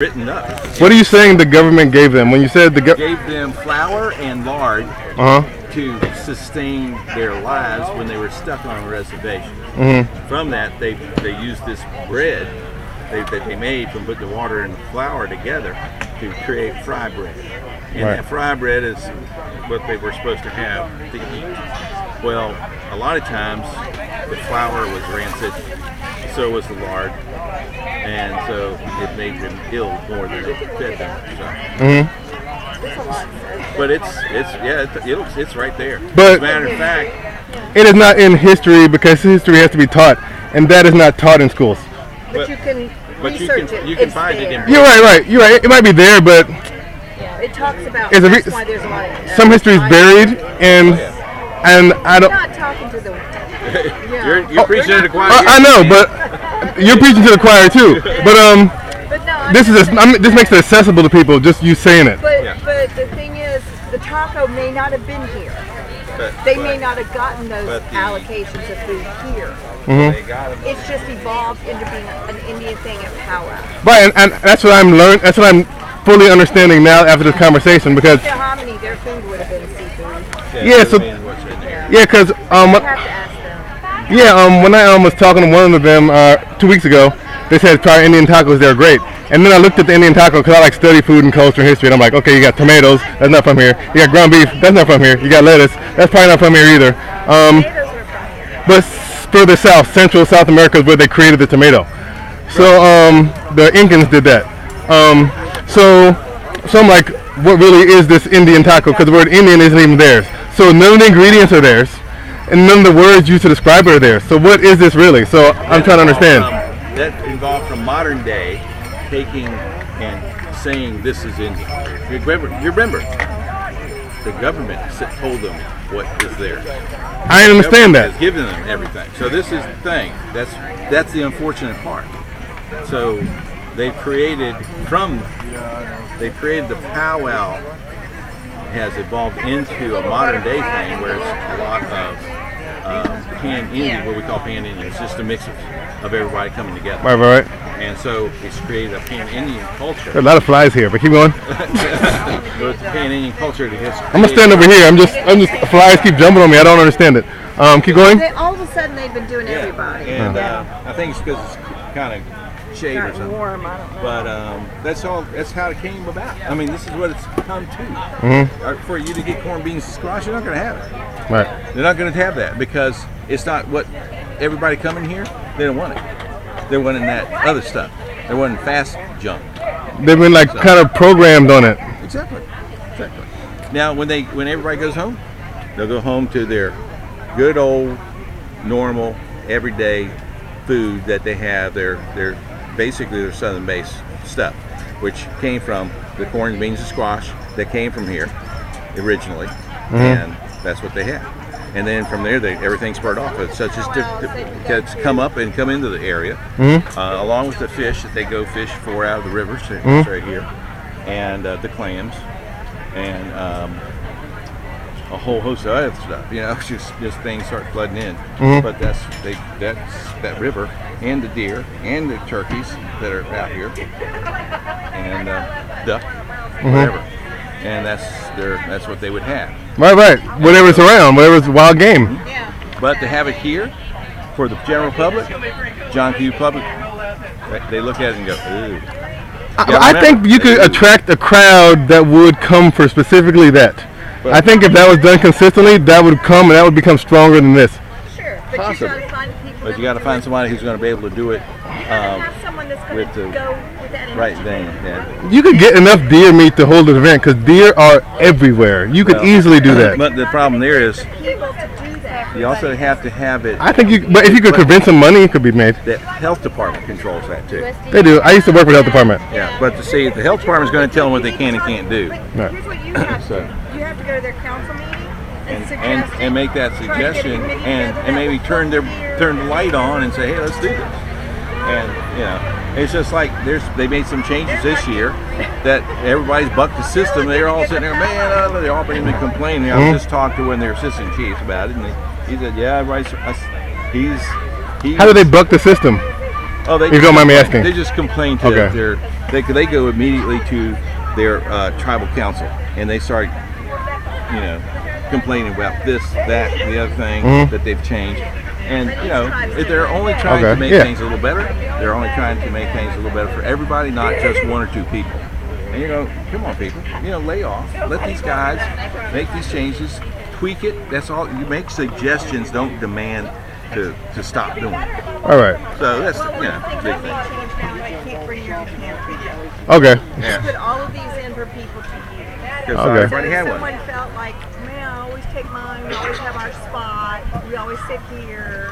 written up. What are you saying the government gave them when you said the gave them flour and lard to sustain their lives when they were stuck on a reservation. From that, they used this bread that they made from putting the water and the flour together to create fry bread. And that fry bread is what they were supposed to have to eat. Well, a lot of times the flour was rancid, so was the lard, and so it made them ill more than it fed them. So. But it's right there. But as a matter of fact, it is not in history because history has to be taught, and that is not taught in schools. But you can research it. You can find it in. You're right. You're right. It might be there, but it talks about that's why there's a lot of some history is buried, and I don't. You're not talking to the. You're preaching to the choir. I know, but you're preaching to the choir too. But no, this makes it accessible to people. Just you saying it. But the thing is, the taco may not have been here. They may not have gotten those allocations of food here. It's just evolved into being an Indian thing at powwow. Right, and that's what I'm learning. That's what I'm fully understanding now after this conversation because. The hominy, their food would have been seafood. Yeah, because when I was talking to one of them 2 weeks ago, they said try Indian tacos. They're great. And then I looked at the Indian taco because I like study food and culture and history. And I'm like, okay, you got tomatoes. That's not from here. You got ground beef. That's not from here. You got lettuce. That's probably not from here either. But further south, Central South America is where they created the tomato. So the Incans did that. So I'm like, what really is this Indian taco? Because the word Indian isn't even theirs. So none of the ingredients are theirs, and none of the words used to describe it are theirs. So what is this really? So I'm trying to understand. That involved from modern day taking and saying this is Indian. You remember, the government told them what is theirs. I understand that. Has given them everything. So this is the thing. That's the unfortunate part. So they created the powwow has evolved into a modern day thing where it's a lot of pan Indian, what we call pan Indian. It's just a mix of everybody coming together. Right. And so it's created a pan Indian culture. There are a lot of flies here, but keep going. So it's a pan Indian culture that has. I'm gonna stand over here. I'm just flies keep jumping on me. I don't understand it. Keep going. All of a sudden they've been doing everybody. And I think it's because it's kind of shade or something. Warm, I don't know. But that's how it came about. I mean, this is what it's come to. For you to get corned beans and squash, you're not going to have it. Right. They're not going to have that because it's not what everybody coming here. They don't want it. They're wanting that other stuff. They're wanting fast junk. They've been kind of programmed on it. Exactly. Now, when everybody goes home, they'll go home to their good old, normal, everyday food that they have. Their basically their southern-based stuff, which came from the corn, beans, and squash that came from here originally, and that's what they had. And then from there, everything spurred off. It's such as to come up and come into the area, along with the fish that they go fish for out of the rivers, right here, and the clams, and a whole host of other stuff. You know, just things start flooding in. But that's that river and the deer and the turkeys that are out here, and duck, whatever. And that's what they would have. Right. Whatever's around, whatever's wild game. But to have it here for the general public, John Q. public, they look at it and go, ooh. I think you could attract a crowd that would come for specifically that. But I think if that was done consistently, that would come and that would become stronger than this. Sure, but possibly. You gotta find people. But you got to find somebody who's going to be able to do it. Someone that's going to go with that right thing. Yeah. You could get enough deer meat to hold an event because deer are everywhere. You could easily do that. But the problem there is, people to do that. you also have to have it. I think but if you could convince some money, it could be made. The health department controls that too. They do. I used to work for the health department. Yeah, but to see the health department is going to tell them what they can and can't do. Right. Here's what you have to do. You have to go to their council meeting and make that suggestion and maybe turn the light on and say, hey, let's do this. And it's just like they made some changes this year that everybody's bucked the system. They're all sitting there, man, they're all being complaining. I just talked to one of their assistant chiefs about it, and he said, yeah, he's How do they buck the system? Oh, if you don't mind me asking. They just complain to their they go immediately to their tribal council and they start, complaining about this, that, and the other thing that they've changed. And if they're only trying to make things a little better, they're only trying to make things a little better for everybody, not just one or two people. And come on, people, lay off. Let these guys make these changes, tweak it. That's all. You make suggestions, don't demand to stop doing it. All right. So that's big thing. Okay. Yeah. Put all of these in for people to use. Because Okay. everybody had one. Someone felt like, man, I always take mine. We always have our spot. We always sit here.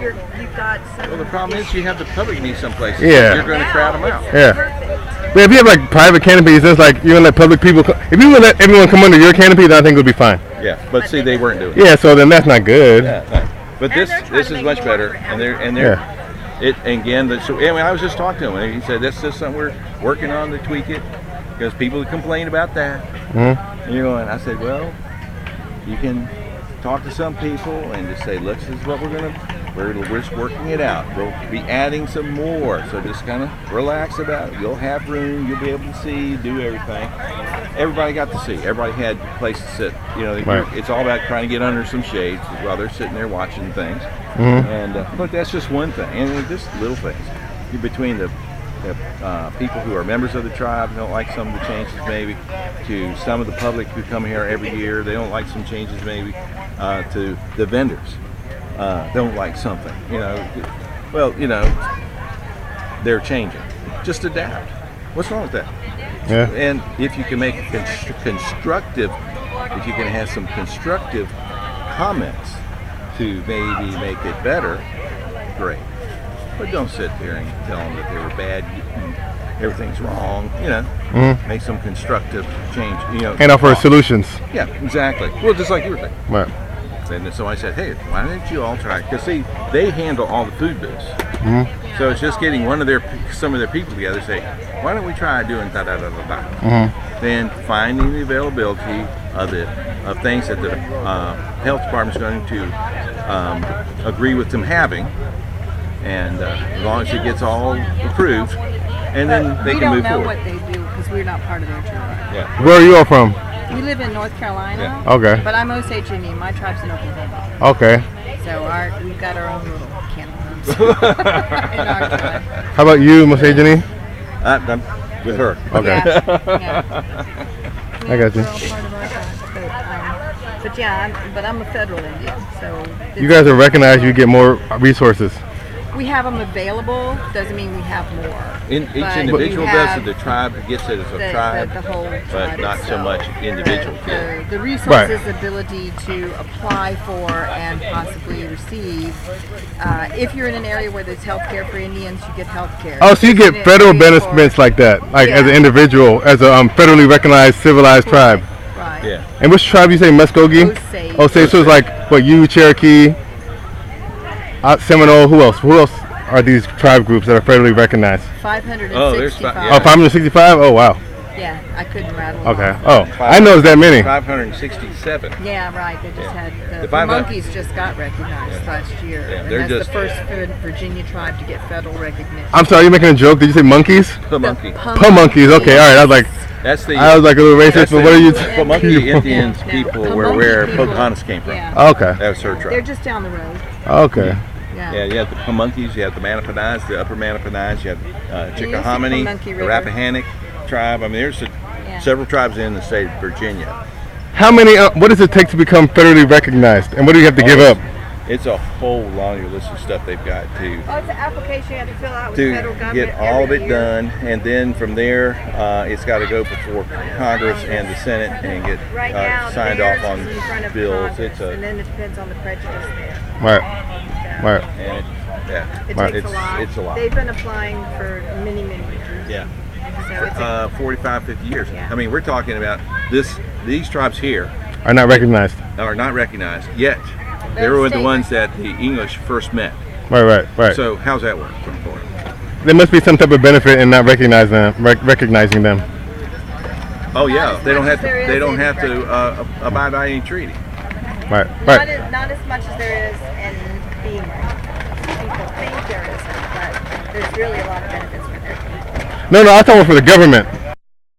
You've got some. Well, the problem is you have the public need someplace. Yeah. You're going to crowd them out. Yeah. Perfect. But if you have like private canopies, it's like you let public people. If you would let everyone come under your canopy, then I think it would be fine. Yeah, but see, they weren't doing it. Yeah. So then that's not good. Yeah, no. But And this they're trying this to is make much more better, for and they're Yeah. it again. So anyway, I was just talking to him, and he said this is something we're working on to tweak it because people complain about that. And you're going. I said, well, you can talk to some people and just say, look, this is what we're just working it out. We'll be adding some more, so just kind of relax about it. You'll have room. You'll be able to see, do everything. Everybody got to see. Everybody had a place to sit. Right. It's all about trying to get under some shades while they're sitting there watching things. And but that's just one thing, and just little things between the people who are members of the tribe don't like some of the changes, maybe to some of the public who come here every year. They don't like some changes, maybe to the vendors. Don't like something. They're changing. Just adapt. What's wrong with that? Yeah. And if you can make it constructive, if you can have some constructive comments to maybe make it better, great. But don't sit there and tell them that they were bad, everything's wrong. Make some constructive change. And offer solutions. Yeah, exactly. Well, just like you were saying. Right. And so I said, hey, why don't you all try? Because see, they handle all the food bills. So it's just getting some of their people together and say, why don't we try doing da da da da da? Then finding the availability of things that the health department is going to agree with them having, and as long as it gets all approved, and then they can move forward. We don't know what they do because we're not part of their tribe. Yeah. Where are you all from? We live in North Carolina. Yeah. Okay. But I'm Osage Indian. My tribe's in Oklahoma. Okay. So we've got our own little can of worms in our tribe. How about you, Mosagini? I'm with her. Okay. Yeah. I got you. We're all part of our tribe. But I'm a federal Indian. So You guys are recognized. You get more resources. we have them available. Doesn't mean we have more. Each But individual you does have it. The tribe gets it as a tribe, the whole but tribe not so itself. much individual. The resources, ability to apply for and possibly receive. If you're in an area where there's health care for Indians, you get health care. Oh, so you get federal benefits like that, like as an individual, as a federally recognized civilized tribe. Right. Yeah. And which tribe you say, Muskogee? Osage. Osage. So it's like what, you, Cherokee, Seminole. Who else? Who else are these tribe groups that are federally recognized? 565. Oh, there's Oh, 565. Oh, wow. Yeah, I couldn't rattle. Okay. Oh, I know it's that many. 567. Yeah, right. They just had the five- monkeys just got recognized last year. Yeah, and they're that's just- the first Virginia tribe to get federal recognition. I'm sorry, you're making a joke. Did you say monkeys? The monkey. Monkeys. Okay, all right. I was like a little racist, but what are you? Pamunkey Indians people were where Pocahontas came from. Yeah. Okay. That was her They're tribe. just down the road. Okay. Yeah. Yeah, you have the Pamunkeys, you have the Manapanites, the Upper Manapanites, you have Chickahominy, Pamunkey the River. Rappahannock tribe. I mean, there's several tribes in the state of Virginia. How many? What does it take to become federally recognized, and what do you have to give up? It's a whole laundry list of stuff they've got Oh, it's an application you have to fill out with to the federal government get all of every it year. done, and then from there, it's got to go before Congress and the Senate and get Right now, signed theirs off on is in front of bills. Congress, It's a and then it depends on the prejudice there. Right. Right. and It Right. takes a lot. It's a lot. They've been applying for many, many years. Yeah. So it's 45, 50 years. Yeah. I mean, we're talking about these tribes here Are not recognized. are not recognized yet. They were the ones that the English first met. Right. So how's that work from forward? There must be some type of benefit in not recognizing them. Oh Not yeah, as they don't much have as there they is don't in have to Virginia. abide by any treaty. Right. not as much as there is in being recognized. People think there isn't, but there's really a lot of benefits for their people. No, I told him for the government.